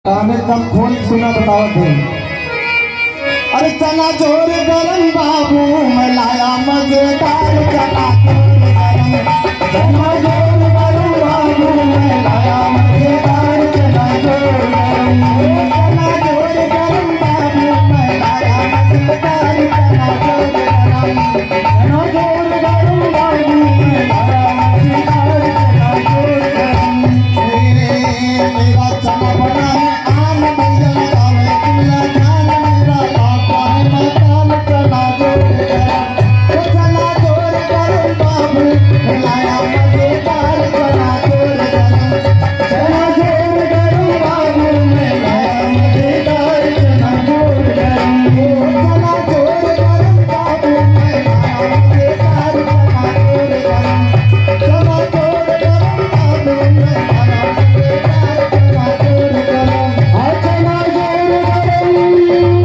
कान एकदम खोल सुना बताओ थे। अरे चना जोर गरम बाबू मैं लाया मजेदार चना जोर गरम। चना जोर गरम बाबू मैं लाया मजेदार चना जोर गरम। चना जोर गरम बाबू मैं लाया मजेदार चना जोर गरम। चना जोर गरम बाबू मैं लाया मजेदार चना जोर गरम। मेरा चना बना है आम मंगल गावे दुल्ला जान मेरा पापा है मकान चना जोर गरम। चना जोर गरम बाबू लाया मजेदार चना जोर गरम। चना जोर गरम बाबू मैं लाया मजेदार चना जोर गरम। चना जोर गरम बाबू मैं लाया मजेदार चना जोर गरम। चना जोर गरम बाबू मैं लाया मजेदार चना जोर गरम। चना जोर गरम।